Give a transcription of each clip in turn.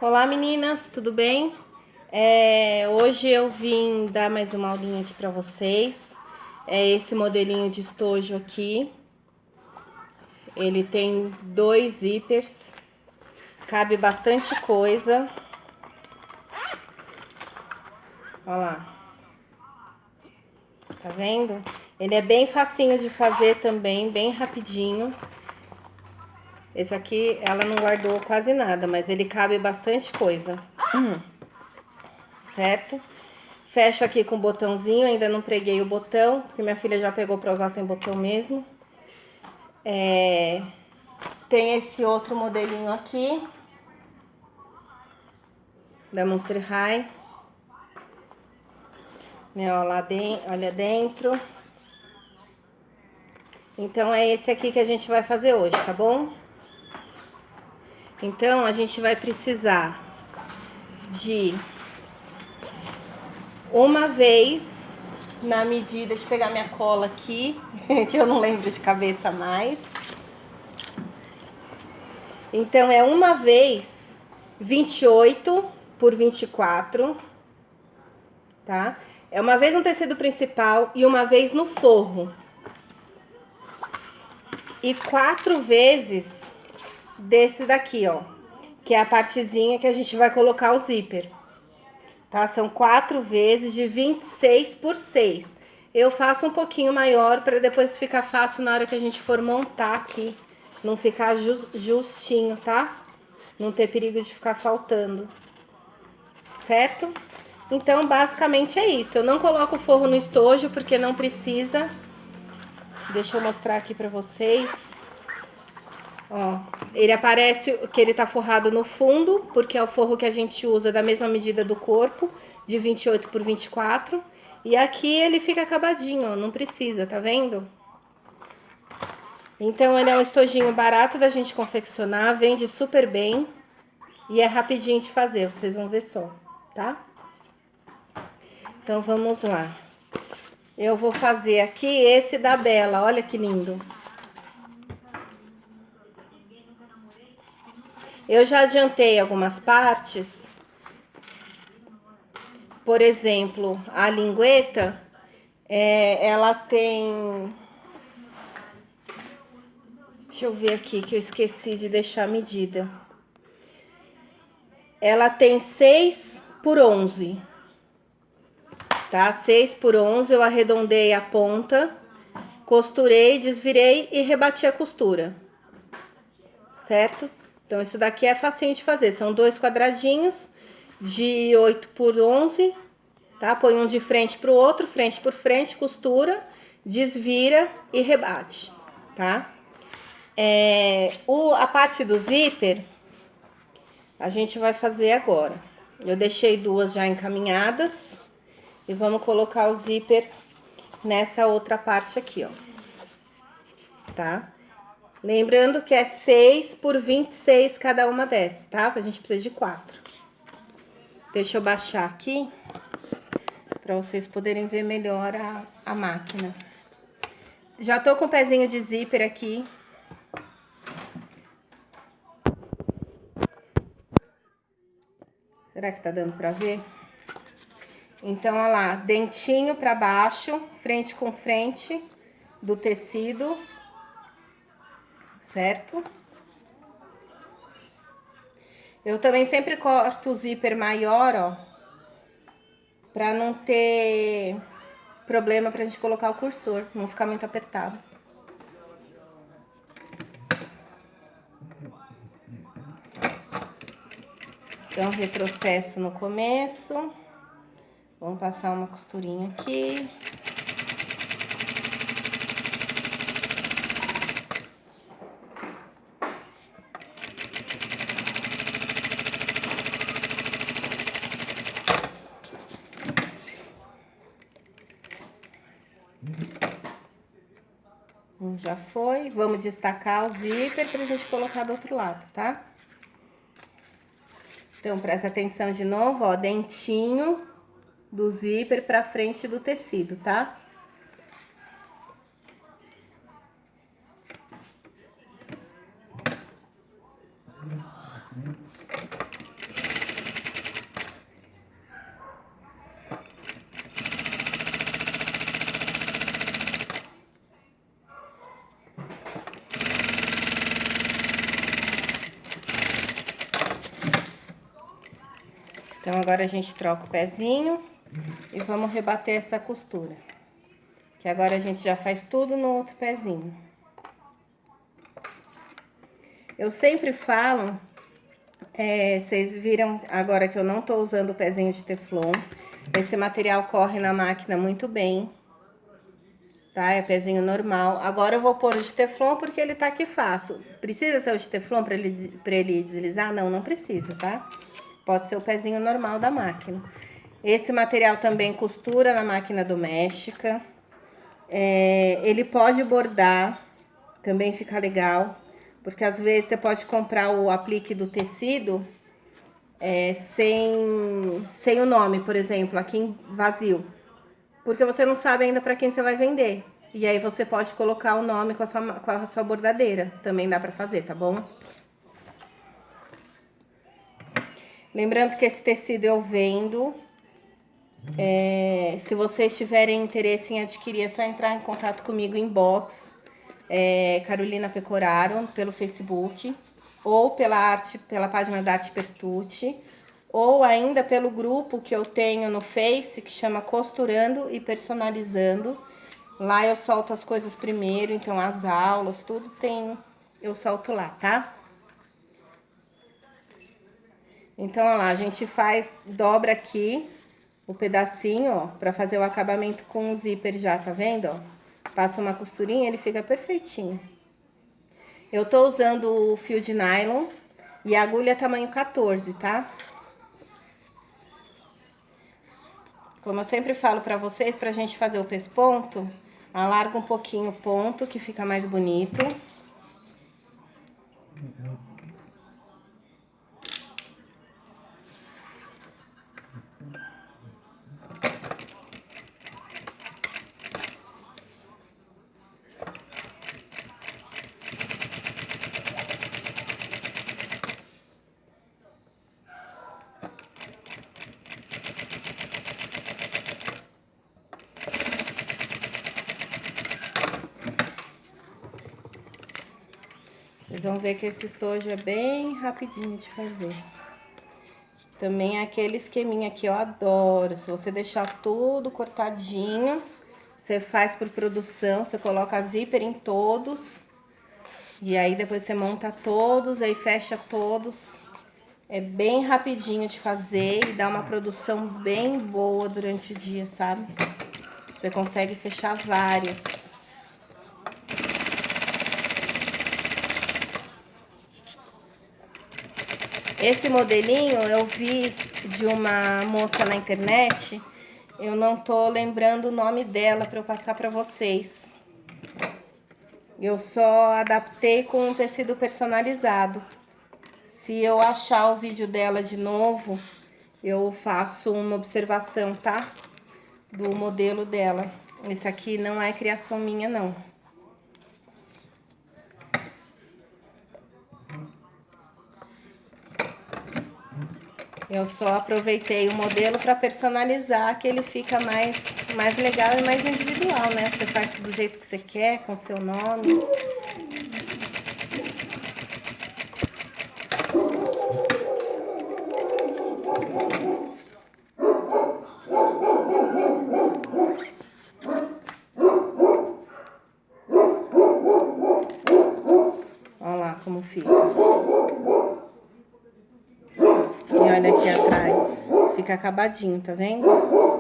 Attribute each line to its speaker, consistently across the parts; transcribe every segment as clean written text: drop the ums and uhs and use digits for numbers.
Speaker 1: Olá meninas, tudo bem? Hoje eu vim dar mais uma aulinha aqui para vocês. É esse modelinho de estojo aqui. Ele tem 2 zíperes, cabe bastante coisa. Olha lá, tá vendo? Ele é bem facinho de fazer também, bem rapidinho. Esse aqui ela não guardou quase nada, mas ele cabe bastante coisa. Certo? Fecho aqui com o botãozinho, ainda não preguei o botão, porque minha filha já pegou para usar sem botão mesmo. Tem esse outro modelinho aqui, da Monster High. Né, ó, olha dentro. Então, é esse aqui que a gente vai fazer hoje, tá bom? Então, a gente vai precisar de uma vez na medida, deixa eu pegar minha cola aqui, que eu não lembro de cabeça mais. Então, é uma vez 28 por 24, tá? É uma vez no tecido principal e uma vez no forro. E 4 vezes desse daqui, ó, que é a partezinha que a gente vai colocar o zíper, tá? São 4 vezes de 26 por 6. Eu faço um pouquinho maior para depois ficar fácil na hora que a gente for montar aqui, não ficar justinho, tá? Não ter perigo de ficar faltando, certo? Então, basicamente é isso. Eu não coloco o forro no estojo porque não precisa. Deixa eu mostrar aqui pra vocês. Ó, ele aparece que ele tá forrado no fundo, porque é o forro que a gente usa da mesma medida do corpo, de 28 por 24. E aqui ele fica acabadinho, ó, não precisa, tá vendo? Então, ele é um estojinho barato da gente confeccionar, vende super bem e é rapidinho de fazer, vocês vão ver só, tá? Então, vamos lá. Eu vou fazer aqui esse da Bela, olha que lindo. Eu já adiantei algumas partes. Por exemplo, a lingueta, ela tem... Deixa eu ver aqui que eu esqueci de deixar a medida. Ela tem 6 por 11, tá? 6 por 11, eu arredondei a ponta, costurei, desvirei e rebati a costura, certo? Então, isso daqui é facinho de fazer. São 2 quadradinhos de 8 por 11, tá? Põe um de frente pro outro, frente por frente, costura, desvira e rebate, tá? A parte do zíper, a gente vai fazer agora. Eu deixei 2 já encaminhadas e vamos colocar o zíper nessa outra parte aqui, ó. Tá? Lembrando que é 6 por 26 cada uma dessas, tá? A gente precisa de 4. Deixa eu baixar aqui para vocês poderem ver melhor a máquina. Já tô com o pezinho de zíper aqui. Será que tá dando pra ver? Então, olha lá, dentinho pra baixo, frente com frente do tecido, certo? Eu também sempre corto o zíper maior, ó, pra não ter problema pra gente colocar o cursor, não ficar muito apertado. Então, retrocesso no começo. Vamos passar uma costurinha aqui. Já foi. Vamos destacar o zíper pra gente colocar do outro lado, tá? Então, presta atenção de novo, ó, dentinho do zíper pra frente do tecido, tá? Então, agora a gente troca o pezinho e vamos rebater essa costura. Que agora a gente já faz tudo no outro pezinho. Eu sempre falo, vocês viram agora que eu não tô usando o pezinho de teflon. Esse material corre na máquina muito bem, tá? É pezinho normal. Agora eu vou pôr o de teflon porque ele tá aqui fácil. Precisa ser o de teflon pra ele deslizar? Não, não precisa, tá? Pode ser o pezinho normal da máquina. Esse material também costura na máquina doméstica. Ele pode bordar, também fica legal. Porque às vezes você pode comprar o aplique do tecido sem o nome, por exemplo, aqui em vazio. Porque você não sabe ainda para quem você vai vender. E aí você pode colocar o nome com a sua bordadeira. Também dá para fazer, tá bom? Lembrando que esse tecido eu vendo. Se vocês tiverem interesse em adquirir, é só entrar em contato comigo em inbox. Carolina Pecoraro, pelo Facebook. Ou pela página da Arte Pertucci. Ou ainda pelo grupo que eu tenho no Face, que chama Costurando e Personalizando. Lá eu solto as coisas primeiro, então as aulas, tudo eu solto lá, tá? Então, olha lá, a gente dobra aqui o pedacinho, ó, pra fazer o acabamento com o zíper já, tá vendo, ó? Passa uma costurinha, ele fica perfeitinho. Eu tô usando o fio de nylon e a agulha tamanho 14, tá? Como eu sempre falo pra vocês, pra gente fazer o pesponto, alarga um pouquinho o ponto, que fica mais bonito. Vocês vão ver que esse estojo é bem rapidinho de fazer. Também é aquele esqueminha que eu adoro. Se você deixar tudo cortadinho, você faz por produção, você coloca zíper em todos. E aí depois você monta todos, aí fecha todos. É bem rapidinho de fazer e dá uma produção bem boa durante o dia, sabe? Você consegue fechar vários. Esse modelinho eu vi de uma moça na internet. Eu não tô lembrando o nome dela para eu passar para vocês. Eu só adaptei com um tecido personalizado. Se eu achar o vídeo dela de novo, eu faço uma observação, tá? Do modelo dela. Esse aqui não é criação minha, não. Eu só aproveitei o modelo para personalizar, que ele fica mais legal e mais individual, né? Você faz do jeito que você quer, com seu nome. Olha lá como fica. E olha aqui atrás, fica acabadinho, tá vendo?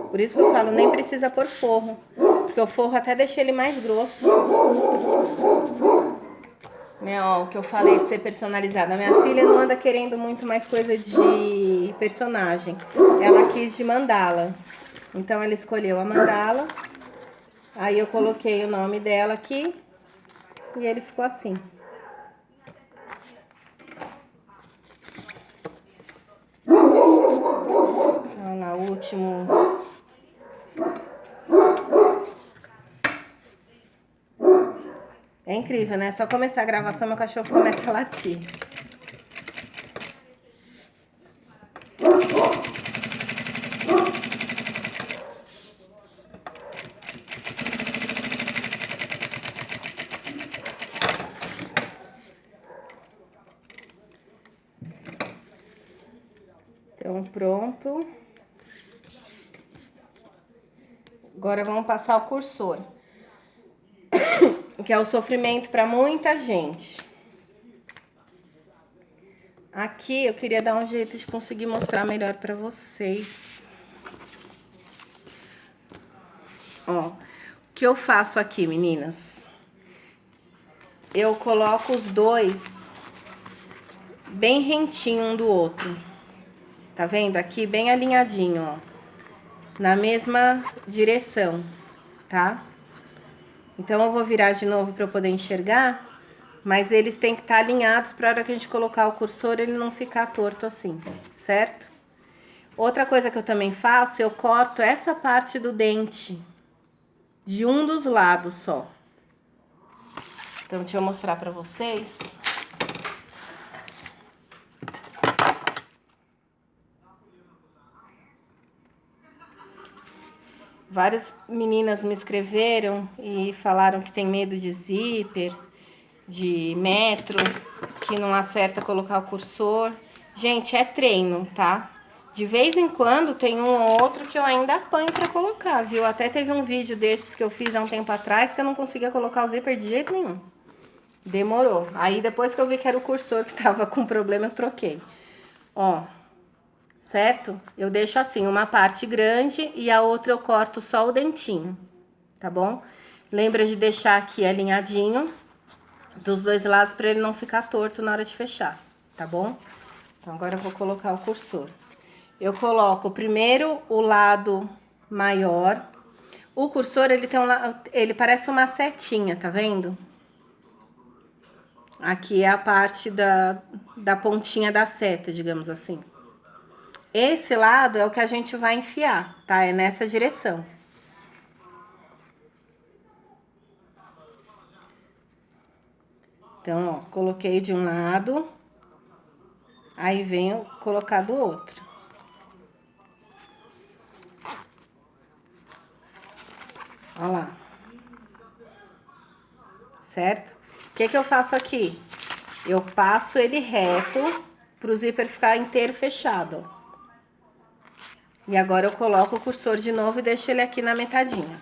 Speaker 1: Por isso que eu falo, nem precisa pôr forro, porque o forro até deixa ele mais grosso. Né, ó, o que eu falei de ser personalizada. A minha filha não anda querendo muito mais coisa de personagem. Ela quis de mandala. Então, ela escolheu a mandala. Aí, eu coloquei o nome dela aqui. E ele ficou assim. Olha lá, o último. É incrível, né? Só começar a gravação, meu cachorro começa a latir. Então, pronto. Agora vamos passar o cursor, que é o sofrimento para muita gente. Aqui eu queria dar um jeito de conseguir mostrar melhor para vocês. Ó, o que eu faço aqui, meninas? Eu coloco os dois bem rentinho um do outro. Tá vendo? Aqui bem alinhadinho, ó. Na mesma direção, tá? Então eu vou virar de novo para eu poder enxergar, mas eles têm que estar alinhados para a hora que a gente colocar o cursor ele não ficar torto assim, certo? Outra coisa que eu também faço, eu corto essa parte do dente de um dos lados só. Então deixa eu mostrar para vocês. Várias meninas me escreveram e falaram que tem medo de zíper, de metro, que não acerta colocar o cursor. Gente, é treino, tá? De vez em quando tem um ou outro que eu ainda apanho pra colocar, viu? Até teve um vídeo desses que eu fiz há um tempo atrás que eu não conseguia colocar o zíper de jeito nenhum. Demorou. Aí depois que eu vi que era o cursor que tava com problema, eu troquei. Ó. Certo? Eu deixo assim, uma parte grande e a outra eu corto só o dentinho, tá bom? Lembra de deixar aqui alinhadinho dos dois lados para ele não ficar torto na hora de fechar, tá bom? Então agora eu vou colocar o cursor. Eu coloco primeiro o lado maior. O cursor, ele tem ele parece uma setinha, tá vendo? Aqui é a parte da pontinha da seta, digamos assim. Esse lado é o que a gente vai enfiar, tá? É nessa direção. Então, ó, coloquei de um lado, aí venho colocar do outro. Ó lá. Certo? O que que eu faço aqui? Eu passo ele reto pro zíper ficar inteiro fechado, ó. E agora eu coloco o cursor de novo e deixo ele aqui na metadinha.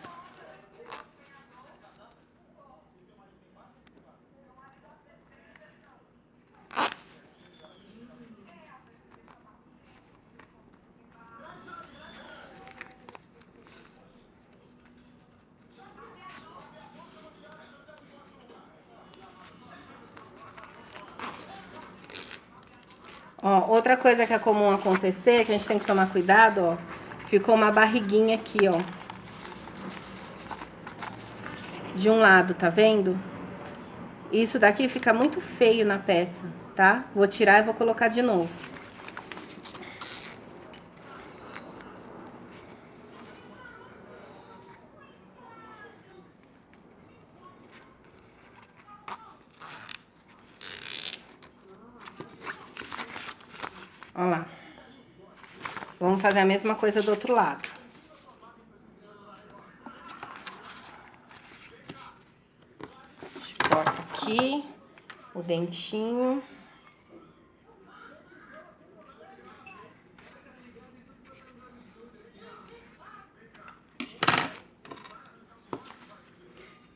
Speaker 1: Ó, outra coisa que é comum acontecer, que a gente tem que tomar cuidado, ó. Ficou uma barriguinha aqui, ó. De um lado, tá vendo? Isso daqui fica muito feio na peça, tá? Vou tirar e vou colocar de novo. Ó lá. Vamos fazer a mesma coisa do outro lado. A gente corta aqui o dentinho.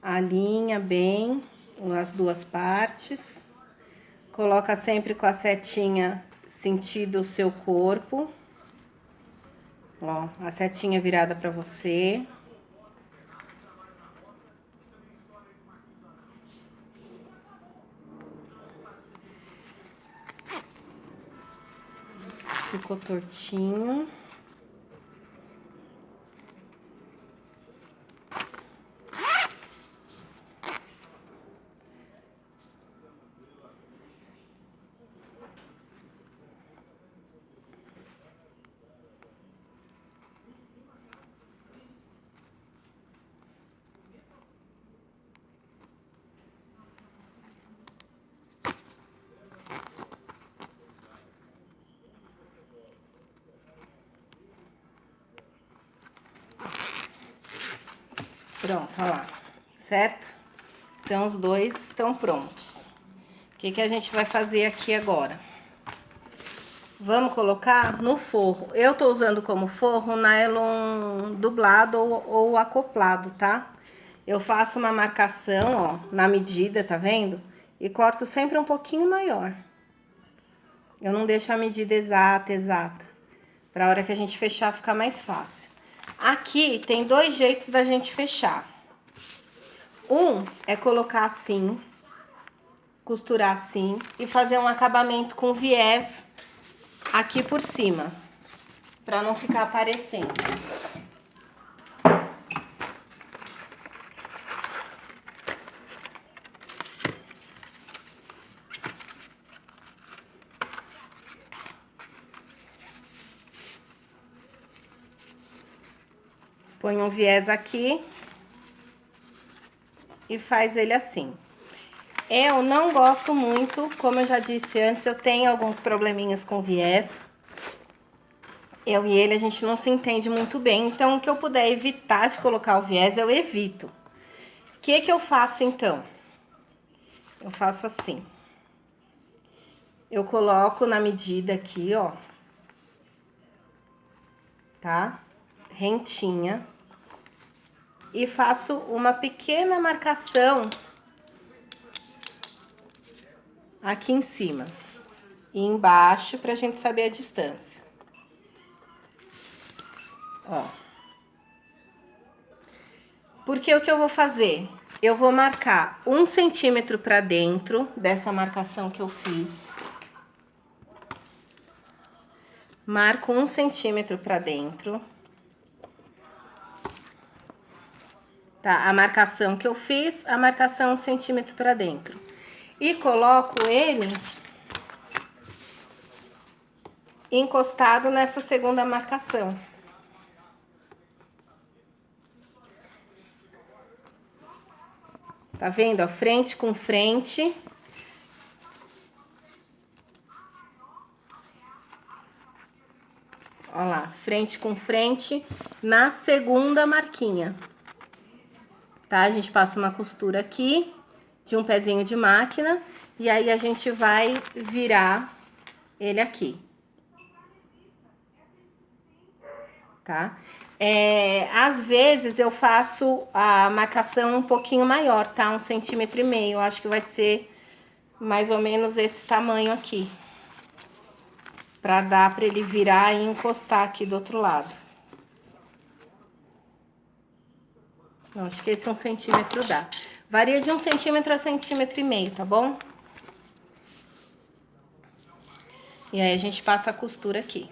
Speaker 1: Alinha bem as duas partes. Coloca sempre com a setinha sentido o seu corpo. Ó, a setinha virada pra você. Ficou tortinho. Pronto, olha lá, certo? Então, os dois estão prontos. O que que a gente vai fazer aqui agora? Vamos colocar no forro. Eu tô usando como forro nylon dublado ou acoplado, tá? Eu faço uma marcação, ó, na medida, tá vendo? E corto sempre um pouquinho maior. Eu não deixo a medida exata. Pra hora que a gente fechar ficar mais fácil. Aqui tem dois jeitos da gente fechar. Um é colocar assim, costurar assim e fazer um acabamento com viés aqui por cima, pra não ficar aparecendo. Põe um viés aqui e faz ele assim. Eu não gosto muito, como eu já disse antes, eu tenho alguns probleminhas com viés. Eu e ele, a gente não se entende muito bem, então o que eu puder evitar de colocar o viés, eu evito. O que que eu faço então? Eu faço assim. Eu coloco na medida aqui, ó. Tá? Rentinha. E faço uma pequena marcação aqui em cima e embaixo pra gente saber a distância. Ó. Porque o que eu vou fazer? Eu vou marcar 1 centímetro pra dentro dessa marcação que eu fiz. Marco 1 centímetro pra dentro. Tá? A marcação que eu fiz, a marcação 1 centímetro pra dentro. E coloco ele encostado nessa segunda marcação. Tá vendo? Ó, frente com frente. Ó lá, frente com frente na segunda marquinha. Tá? A gente passa uma costura aqui de um pezinho de máquina e aí a gente vai virar ele aqui. Tá? Às vezes eu faço a marcação um pouquinho maior, tá? 1,5 centímetro. Eu acho que vai ser mais ou menos esse tamanho aqui. Pra dar pra ele virar e encostar aqui do outro lado. Eu acho que esse 1 centímetro dá. Varia de 1 centímetro a 1,5 centímetro, tá bom? E aí a gente passa a costura aqui.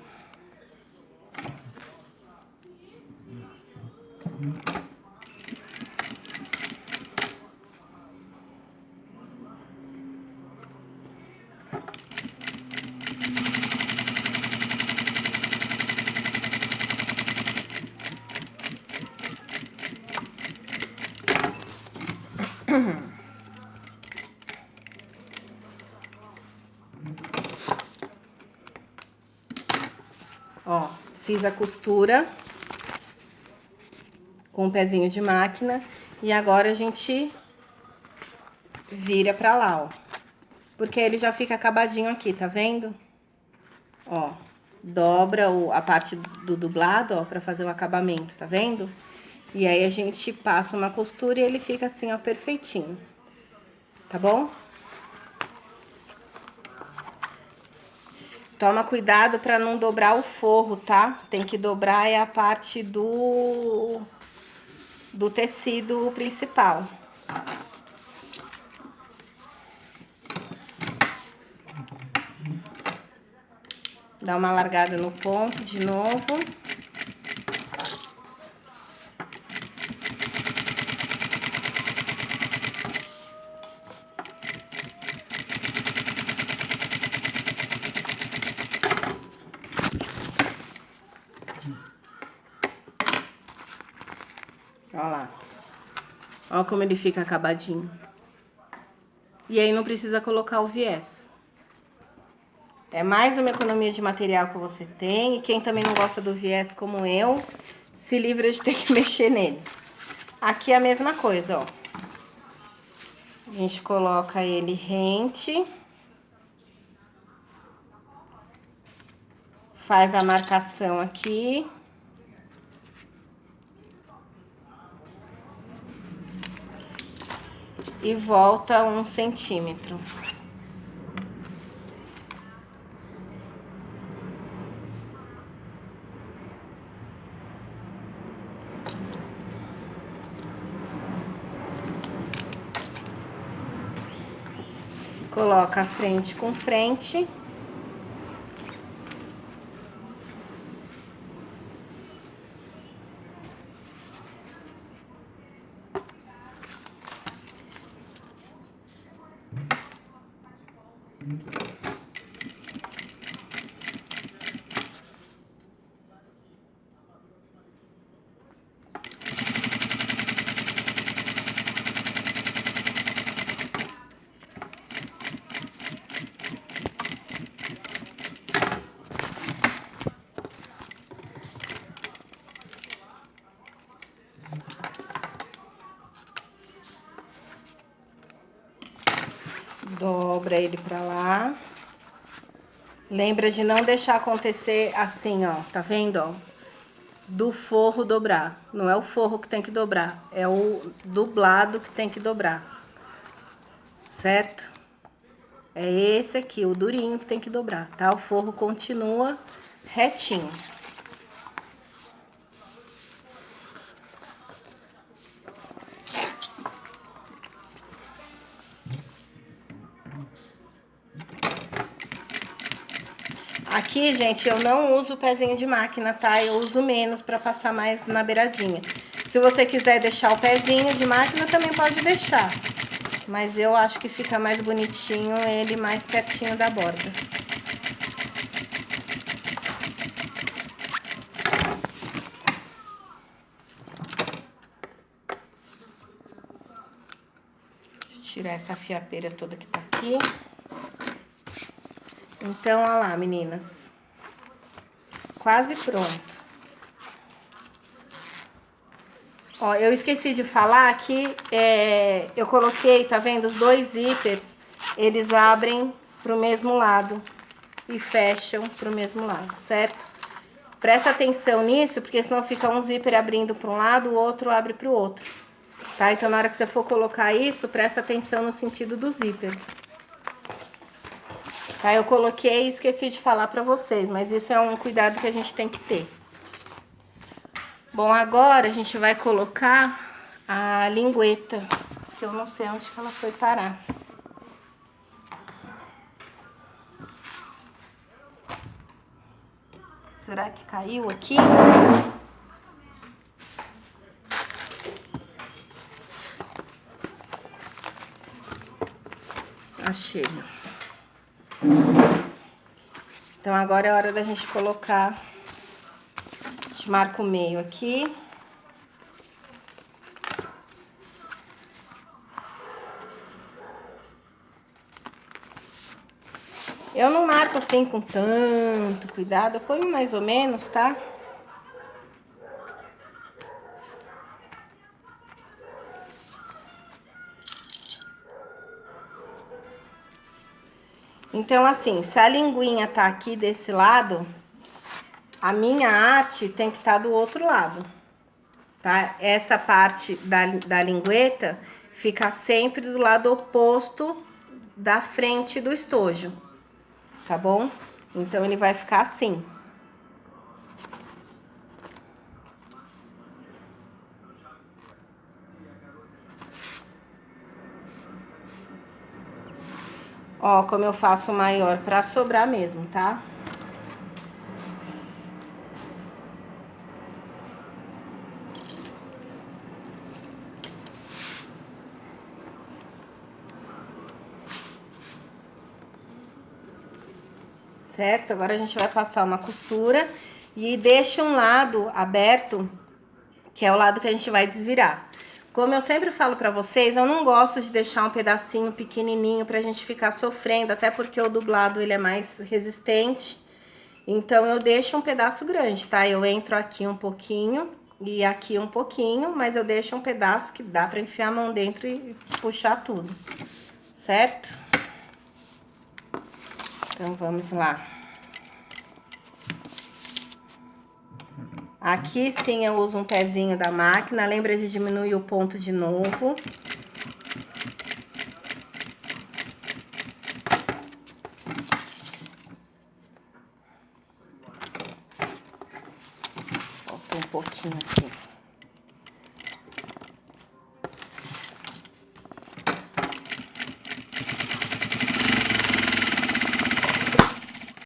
Speaker 1: Ó, fiz a costura com o pezinho de máquina e agora a gente vira pra lá, ó. Porque ele já fica acabadinho aqui, tá vendo? Ó, dobra a parte do dublado, ó, pra fazer o acabamento, tá vendo? E aí a gente passa uma costura e ele fica assim, ó, perfeitinho. Tá bom? Toma cuidado pra não dobrar o forro, tá? Tem que dobrar a parte do tecido principal. Dá uma largada no ponto de novo. Ó lá. Ó como ele fica acabadinho. E aí não precisa colocar o viés. É mais uma economia de material que você tem. E quem também não gosta do viés como eu, se livra de ter que mexer nele. Aqui é a mesma coisa, ó. A gente coloca ele rente. faz a marcação aqui. E volta 1 centímetro. Coloca frente com frente. Dobra ele pra lá. Lembra de não deixar acontecer assim, ó. Tá vendo, ó? Do forro dobrar. Não é o forro que tem que dobrar. É o dublado que tem que dobrar. Certo? É esse aqui, o durinho que tem que dobrar, tá? O forro continua retinho. Aqui, gente, eu não uso o pezinho de máquina, tá? Eu uso menos pra passar mais na beiradinha. Se você quiser deixar o pezinho de máquina, também pode deixar. Mas eu acho que fica mais bonitinho ele mais pertinho da borda. Deixa eu tirar essa fiapeira toda que tá aqui. Então, olha lá, meninas. Quase pronto. Ó, eu esqueci de falar que eu coloquei, tá vendo? Os 2 zíperes, eles abrem pro mesmo lado e fecham pro mesmo lado, certo? Presta atenção nisso, porque senão fica um zíper abrindo para um lado, o outro abre pro outro, tá? Então, na hora que você for colocar isso, presta atenção no sentido do zíper. Tá? Eu coloquei e esqueci de falar pra vocês, mas isso é um cuidado que a gente tem que ter. Bom, agora a gente vai colocar a lingueta, que eu não sei onde que ela foi parar. Será que caiu aqui? Achei. Então, agora é hora da gente colocar. A gente marca o meio aqui. Eu não marco assim com tanto cuidado, eu ponho mais ou menos, tá? Então, assim, se a linguinha tá aqui desse lado, a minha arte tem que estar do outro lado, tá? Essa parte da lingueta fica sempre do lado oposto da frente do estojo, tá bom? Então, ele vai ficar assim. Ó, como eu faço maior pra sobrar mesmo, tá? Certo? Agora a gente vai passar uma costura e deixa um lado aberto, que é o lado que a gente vai desvirar. Como eu sempre falo pra vocês, eu não gosto de deixar um pedacinho pequenininho pra gente ficar sofrendo, até porque o dublado ele é mais resistente. Então, eu deixo um pedaço grande, tá? Eu entro aqui um pouquinho e aqui um pouquinho, mas eu deixo um pedaço que dá pra enfiar a mão dentro e puxar tudo, certo? Então, vamos lá. Aqui sim eu uso um pezinho da máquina, lembra de diminuir o ponto de novo. Falta um pouquinho aqui.